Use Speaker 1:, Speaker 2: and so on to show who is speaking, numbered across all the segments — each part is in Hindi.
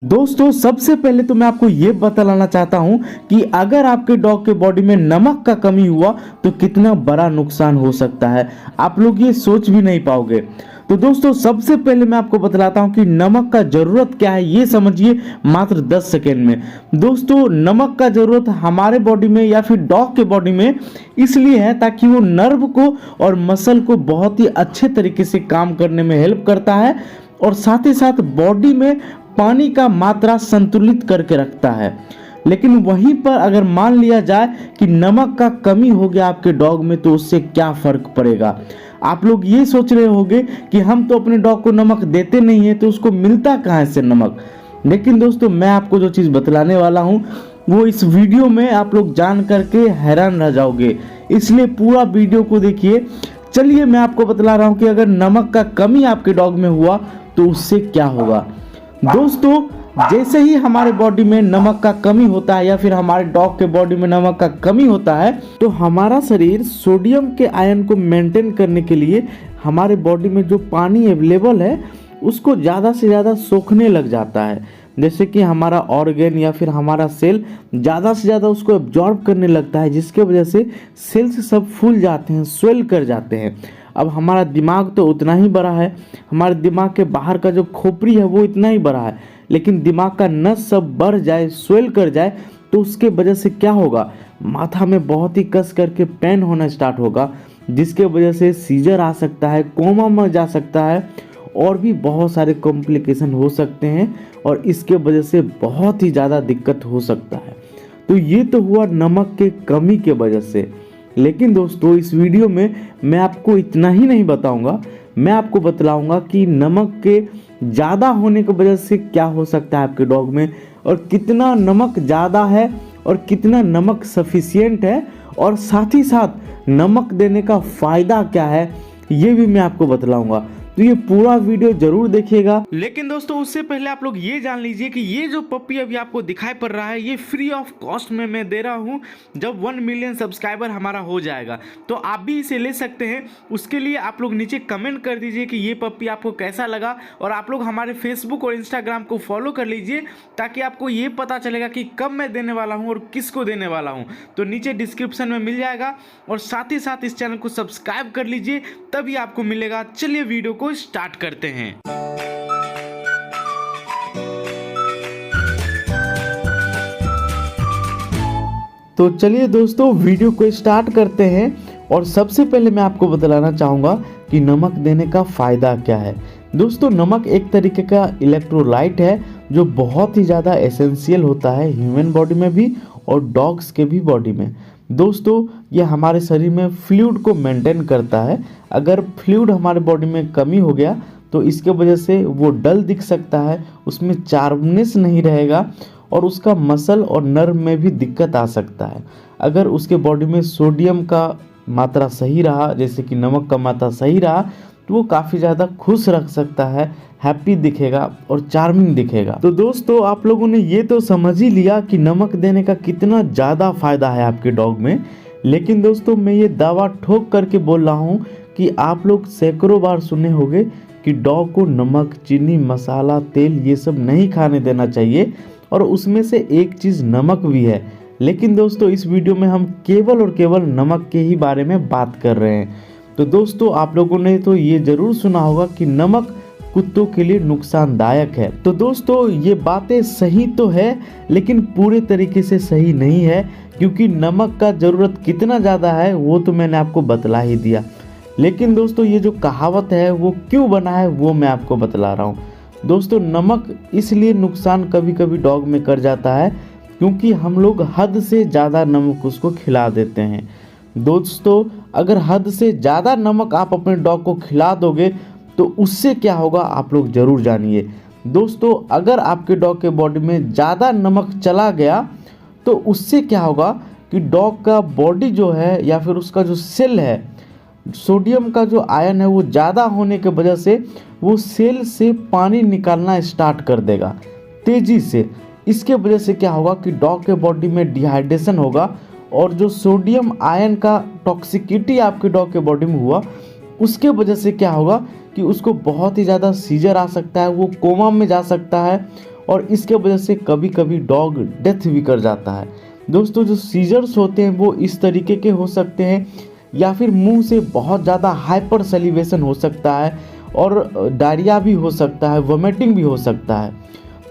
Speaker 1: दोस्तों सबसे पहले तो मैं आपको ये बतलाना चाहता हूं कि अगर आपके डॉग के बॉडी में नमक का कमी हुआ तो कितना बड़ा नुकसान हो सकता है, आप लोग ये सोच भी नहीं पाओगे। तो दोस्तों सबसे पहले मैं आपको बतलाता हूं कि नमक का जरूरत क्या है, ये समझिए मात्र 10 सेकेंड में। दोस्तों नमक का जरूरत हमारे बॉडी में या फिर डॉग के बॉडी में इसलिए है ताकि वो नर्व को और मसल को बहुत ही अच्छे तरीके से काम करने में हेल्प करता है और साथ ही साथ बॉडी में पानी का मात्रा संतुलित करके रखता है। लेकिन वहीं पर अगर मान लिया जाए कि नमक का कमी हो गया आपके डॉग में तो उससे क्या फर्क पड़ेगा। आप लोग ये सोच रहे होंगे कि हम तो अपने डॉग को नमक देते नहीं है तो उसको मिलता कहाँ से नमक। लेकिन दोस्तों मैं आपको जो चीज़ बतलाने वाला हूँ वो इस वीडियो में आप लोग जान करके हैरान रह जाओगे, इसलिए पूरा वीडियो को देखिए। चलिए मैं आपको बतला रहा हूँ कि अगर नमक का कमी आपके डॉग में हुआ तो उससे क्या होगा। दोस्तों जैसे ही हमारे बॉडी में नमक का कमी होता है या फिर हमारे डॉग के बॉडी में नमक का कमी होता है तो हमारा शरीर सोडियम के आयन को मेंटेन करने के लिए हमारे बॉडी में जो पानी अवेलेबल है उसको ज़्यादा से ज़्यादा सोखने लग जाता है। जैसे कि हमारा ऑर्गन या फिर हमारा सेल ज़्यादा से ज़्यादा उसको एब्जॉर्ब करने लगता है, जिसके वजह से सेल्स सब फूल जाते हैं, स्वेल कर जाते हैं। अब हमारा दिमाग तो उतना ही बड़ा है, हमारे दिमाग के बाहर का जो खोपड़ी है वो इतना ही बड़ा है, लेकिन दिमाग का नस सब बढ़ जाए, स्वेल कर जाए तो उसके वजह से क्या होगा, माथा में बहुत ही कस करके पेन होना स्टार्ट होगा, जिसके वजह से सीजर आ सकता है, कोमा में जा सकता है और भी बहुत सारे कॉम्प्लिकेशन हो सकते हैं और इसके वजह से बहुत ही ज़्यादा दिक्कत हो सकता है। तो ये तो हुआ नमक के कमी के वजह से। लेकिन दोस्तों इस वीडियो में मैं आपको इतना ही नहीं बताऊंगा, मैं आपको बतलाऊंगा कि नमक के ज़्यादा होने की वजह से क्या हो सकता है आपके डॉग में और कितना नमक ज़्यादा है और कितना नमक सफिशिएंट है और साथ ही साथ नमक देने का फ़ायदा क्या है ये भी मैं आपको बतलाऊंगा। तो ये पूरा वीडियो जरूर देखिएगा। लेकिन दोस्तों उससे पहले आप लोग ये जान लीजिए कि ये जो पप्पी अभी आपको दिखाई पड़ रहा है ये फ्री ऑफ कॉस्ट में मैं दे रहा हूँ। जब 1 मिलियन सब्सक्राइबर हमारा हो जाएगा तो आप भी इसे ले सकते हैं। उसके लिए आप लोग नीचे कमेंट कर दीजिए कि ये पप्पी आपको कैसा लगा और आप लोग हमारे फेसबुक और इंस्टाग्राम को फॉलो कर लीजिए ताकि आपको ये पता चलेगा कि कब मैं देने वाला हूँ और किसको देने वाला हूँ। तो नीचे डिस्क्रिप्शन में मिल जाएगा और साथ ही साथ इस चैनल को सब्सक्राइब कर लीजिए, तभी आपको मिलेगा। चलिए वीडियो को स्टार्ट करते हैं। तो चलिए दोस्तों वीडियो को स्टार्ट करते हैं और सबसे पहले मैं आपको बतलाना चाहूँगा कि नमक देने का फ़ायदा क्या है। दोस्तों नमक एक तरीके का इलेक्ट्रोलाइट है जो बहुत ही ज़्यादा एसेंशियल होता है ह्यूमन बॉडी में भी और डॉग्स के भी बॉडी में। दोस्तों ये हमारे शरीर में फ्लूइड को मेंटेन करता है। अगर फ्लूइड हमारे बॉडी में कमी हो गया तो इसके वजह से वो डल दिख सकता है, उसमें चार्मनेस नहीं रहेगा और उसका मसल और नर्व में भी दिक्कत आ सकता है। अगर उसके बॉडी में सोडियम का मात्रा सही रहा, जैसे कि नमक का मात्रा सही रहा, तो वो काफ़ी ज़्यादा खुश रख सकता है, हैप्पी दिखेगा और चार्मिंग दिखेगा। तो दोस्तों आप लोगों ने ये तो समझ ही लिया कि नमक देने का कितना ज़्यादा फ़ायदा है आपके डॉग में। लेकिन दोस्तों मैं ये दावा ठोक करके बोल रहा हूँ कि आप लोग सैकड़ों बार सुने होंगे कि डॉग को नमक, चीनी, मसाला, तेल ये सब नहीं खाने देना चाहिए और उसमें से एक चीज़ नमक भी है। लेकिन दोस्तों इस वीडियो में हम केवल और केवल नमक के ही बारे में बात कर रहे हैं। तो दोस्तों आप लोगों ने तो ये ज़रूर सुना होगा कि नमक कुत्तों के लिए नुकसानदायक है। तो दोस्तों ये बातें सही तो है लेकिन पूरे तरीके से सही नहीं है, क्योंकि नमक का ज़रूरत कितना ज़्यादा है वो तो मैंने आपको बतला ही दिया। लेकिन दोस्तों ये जो कहावत है वो क्यों बना है वो मैं आपको बतला रहा हूँ। दोस्तों नमक इसलिए नुकसान कभी कभी डॉग में कर जाता है क्योंकि हम लोग हद से ज़्यादा नमक उसको खिला देते हैं। दोस्तों अगर हद से ज़्यादा नमक आप अपने डॉग को खिला दोगे तो उससे क्या होगा आप लोग ज़रूर जानिए। दोस्तों अगर आपके डॉग के बॉडी में ज़्यादा नमक चला गया तो उससे क्या होगा कि डॉग का बॉडी जो है या फिर उसका जो सेल है, सोडियम का जो आयन है वो ज़्यादा होने के वजह से वो सेल से पानी निकालना स्टार्ट कर देगा तेज़ी से। इसके वजह से क्या होगा कि डॉग के बॉडी में डिहाइड्रेशन होगा और जो सोडियम आयन का टॉक्सिसिटी आपके डॉग के बॉडी में हुआ उसके वजह से क्या होगा कि उसको बहुत ही ज़्यादा सीजर आ सकता है, वो कोमा में जा सकता है और इसके वजह से कभी कभी डॉग डेथ भी कर जाता है। दोस्तों जो सीजर्स होते हैं वो इस तरीके के हो सकते हैं, या फिर मुंह से बहुत ज़्यादा हाइपर सैलिवेशन हो सकता है और डायरिया भी हो सकता है, वोमिटिंग भी हो सकता है।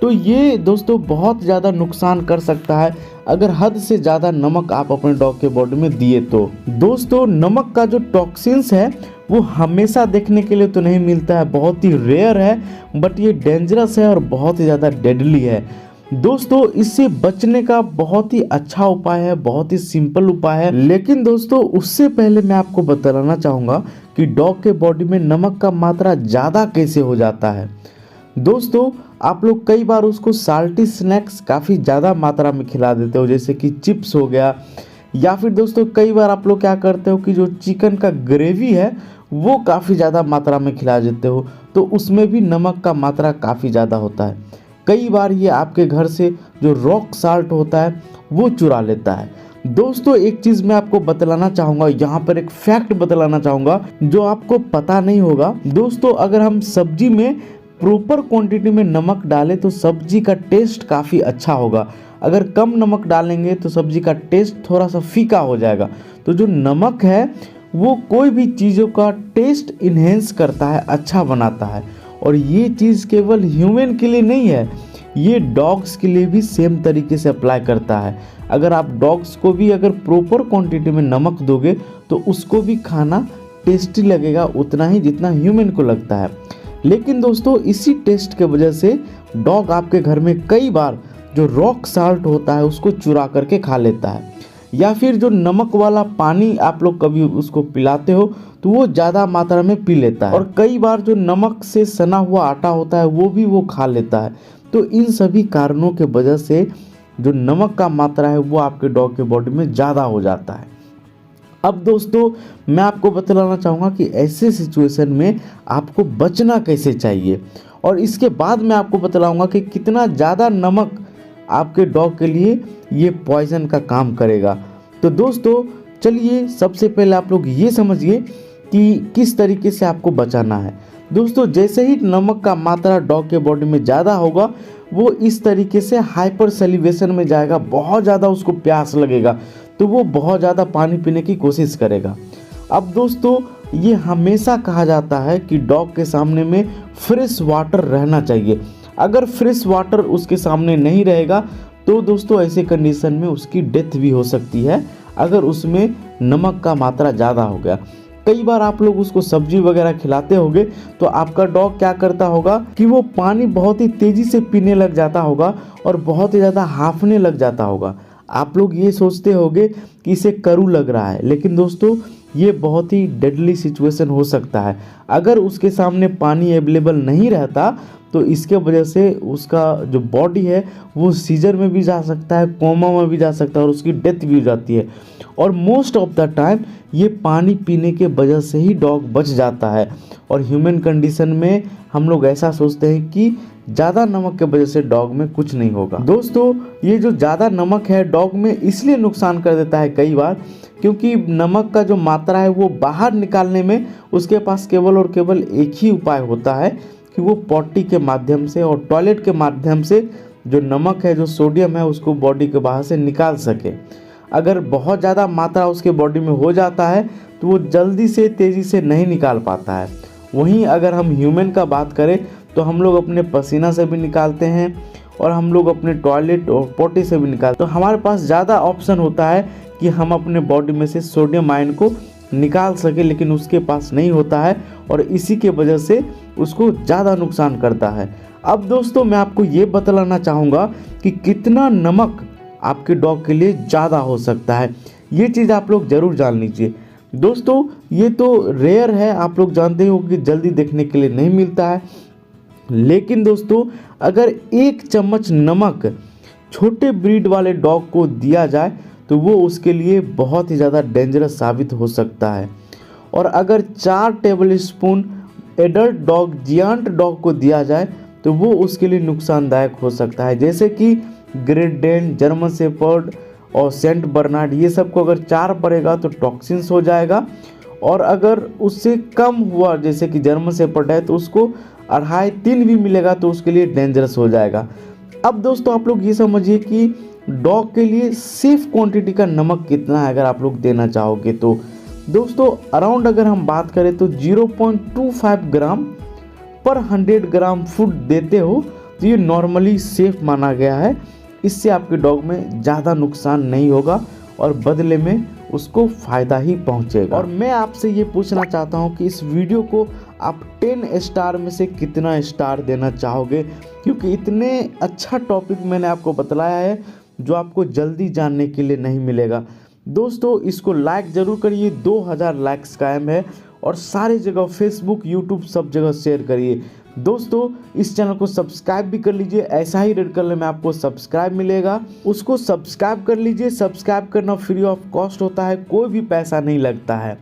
Speaker 1: तो ये दोस्तों बहुत ज़्यादा नुकसान कर सकता है अगर हद से ज़्यादा नमक आप अपने डॉग के बॉडी में दिए तो। दोस्तों नमक का जो टॉक्सिन्स है वो हमेशा देखने के लिए तो नहीं मिलता है, बहुत ही रेयर है, बट ये डेंजरस है और बहुत ही ज़्यादा डेडली है। दोस्तों इससे बचने का बहुत ही अच्छा उपाय है, बहुत ही सिंपल उपाय है। लेकिन दोस्तों उससे पहले मैं आपको बताना चाहूँगा कि डॉग के बॉडी में नमक का मात्रा ज़्यादा कैसे हो जाता है। दोस्तों आप लोग कई बार उसको साल्टी स्नैक्स काफ़ी ज़्यादा मात्रा में खिला देते हो, जैसे कि चिप्स हो गया, या फिर दोस्तों कई बार आप लोग क्या करते हो कि जो चिकन का ग्रेवी है वो काफ़ी ज़्यादा मात्रा में खिला देते हो, तो उसमें भी नमक का मात्रा काफ़ी ज़्यादा होता है। कई बार ये आपके घर से जो रॉक साल्ट होता है वो चुरा लेता है। दोस्तों एक चीज़ मैं आपको बतलाना चाहूँगा, यहाँ पर एक फैक्ट बतलाना चाहूँगा जो आपको पता नहीं होगा। दोस्तों अगर हम सब्जी में प्रॉपर क्वांटिटी में नमक डालें तो सब्जी का टेस्ट काफ़ी अच्छा होगा। अगर कम नमक डालेंगे तो सब्जी का टेस्ट थोड़ा सा फीका हो जाएगा। तो जो नमक है वो कोई भी चीज़ों का टेस्ट इन्हेंस करता है, अच्छा बनाता है। और ये चीज़ केवल ह्यूमन के लिए नहीं है, ये डॉग्स के लिए भी सेम तरीके से अप्लाई करता है। अगर आप डॉग्स को भी अगर प्रॉपर क्वांटिटी में नमक दोगे तो उसको भी खाना टेस्टी लगेगा उतना ही जितना ह्यूमन को लगता है। लेकिन दोस्तों इसी टेस्ट के वजह से डॉग आपके घर में कई बार जो रॉक साल्ट होता है उसको चुरा करके खा लेता है, या फिर जो नमक वाला पानी आप लोग कभी उसको पिलाते हो तो वो ज़्यादा मात्रा में पी लेता है, और कई बार जो नमक से सना हुआ आटा होता है वो भी वो खा लेता है। तो इन सभी कारणों के वजह से जो नमक का मात्रा है वो आपके डॉग के बॉडी में ज़्यादा हो जाता है। अब दोस्तों मैं आपको बतलाना चाहूँगा कि ऐसे सिचुएशन में आपको बचना कैसे चाहिए, और इसके बाद मैं आपको बतलाऊँगा कि कितना ज़्यादा नमक आपके डॉग के लिए ये पॉइजन का काम करेगा। तो दोस्तों चलिए सबसे पहले आप लोग ये समझिए कि किस तरीके से आपको बचाना है। दोस्तों जैसे ही नमक का मात्रा डॉग के बॉडी में ज़्यादा होगा वो इस तरीके से हाइपर सैलिवेशन में जाएगा, बहुत ज़्यादा उसको प्यास लगेगा तो वो बहुत ज़्यादा पानी पीने की कोशिश करेगा। अब दोस्तों ये हमेशा कहा जाता है कि डॉग के सामने में फ्रेश वाटर रहना चाहिए। अगर फ्रेश वाटर उसके सामने नहीं रहेगा तो दोस्तों ऐसे कंडीशन में उसकी डेथ भी हो सकती है अगर उसमें नमक का मात्रा ज़्यादा हो गया। कई बार आप लोग उसको सब्जी वगैरह खिलाते होंगे तो आपका डॉग क्या करता होगा कि वो पानी बहुत ही तेज़ी से पीने लग जाता होगा और बहुत ही ज़्यादा हांफने लग जाता होगा। आप लोग ये सोचते होंगे कि इसे करू लग रहा है, लेकिन दोस्तों ये बहुत ही डेडली सिचुएशन हो सकता है। अगर उसके सामने पानी अवेलेबल नहीं रहता तो इसके वजह से उसका जो बॉडी है वो सीजर में भी जा सकता है, कोमा में भी जा सकता है और उसकी डेथ भी हो जाती है। और मोस्ट ऑफ द टाइम ये पानी पीने के वजह से ही डॉग बच जाता है। और ह्यूमन कंडीशन में हम लोग ऐसा सोचते हैं कि ज़्यादा नमक के वजह से डॉग में कुछ नहीं होगा। दोस्तों ये जो ज़्यादा नमक है डॉग में इसलिए नुकसान कर देता है कई बार, क्योंकि नमक का जो मात्रा है वो बाहर निकालने में उसके पास केवल और केवल एक ही उपाय होता है कि वो पॉटी के माध्यम से और टॉयलेट के माध्यम से जो नमक है, जो सोडियम है, उसको बॉडी के बाहर से निकाल सके। अगर बहुत ज़्यादा मात्रा उसके बॉडी में हो जाता है तो वो जल्दी से तेज़ी से नहीं निकाल पाता है। वहीं अगर हम ह्यूमन का बात करें तो हम लोग अपने पसीना से भी निकालते हैं और हम लोग अपने टॉयलेट और पोटी से भी निकालते हैं। तो हमारे पास ज़्यादा ऑप्शन होता है कि हम अपने बॉडी में से सोडियम आयन को निकाल सके, लेकिन उसके पास नहीं होता है और इसी के वजह से उसको ज़्यादा नुकसान करता है। अब दोस्तों मैं आपको ये बतलाना चाहूँगा कि कितना नमक आपके डॉग के लिए ज़्यादा हो सकता है। ये चीज़ आप लोग ज़रूर जान लीजिए। दोस्तों ये तो रेयर है, आप लोग जानते हो कि जल्दी देखने के लिए नहीं मिलता है, लेकिन दोस्तों अगर 1 चम्मच नमक छोटे ब्रीड वाले डॉग को दिया जाए तो वो उसके लिए बहुत ही ज़्यादा डेंजरस साबित हो सकता है। और अगर 4 table spoon adult dog giant dog को दिया जाए तो वो उसके लिए नुकसानदायक हो सकता है, जैसे कि ग्रेट डेन, जर्मन शेपर्ड और सेंट बर्नार्ड, ये सब को अगर 4 पड़ेगा तो टॉक्सिन्स हो जाएगा। और अगर उससे कम हुआ जैसे कि जर्मन शेपर्ड है तो उसको 2.5-3 भी मिलेगा तो उसके लिए डेंजरस हो जाएगा। अब दोस्तों आप लोग ये समझिए कि डॉग के लिए सेफ क्वांटिटी का नमक कितना है अगर आप लोग देना चाहोगे तो। दोस्तों अराउंड अगर हम बात करें तो 0.25 ग्राम पर 100 ग्राम फूड देते हो तो ये नॉर्मली सेफ माना गया है। इससे आपके डॉग में ज़्यादा नुकसान नहीं होगा और बदले में उसको फ़ायदा ही पहुंचेगा। और मैं आपसे ये पूछना चाहता हूं कि इस वीडियो को आप 10 स्टार में से कितना स्टार देना चाहोगे, क्योंकि इतने अच्छा टॉपिक मैंने आपको बतलाया है जो आपको जल्दी जानने के लिए नहीं मिलेगा। दोस्तों इसको लाइक ज़रूर करिए, 2000 लाइक्स कायम है और सारे जगह फेसबुक यूट्यूब सब जगह शेयर करिए। दोस्तों इस चैनल को सब्सक्राइब भी कर लीजिए, ऐसा ही रेड कलर में आपको सब्सक्राइब मिलेगा, उसको सब्सक्राइब कर लीजिए। सब्सक्राइब करना फ्री ऑफ कॉस्ट होता है, कोई भी पैसा नहीं लगता है।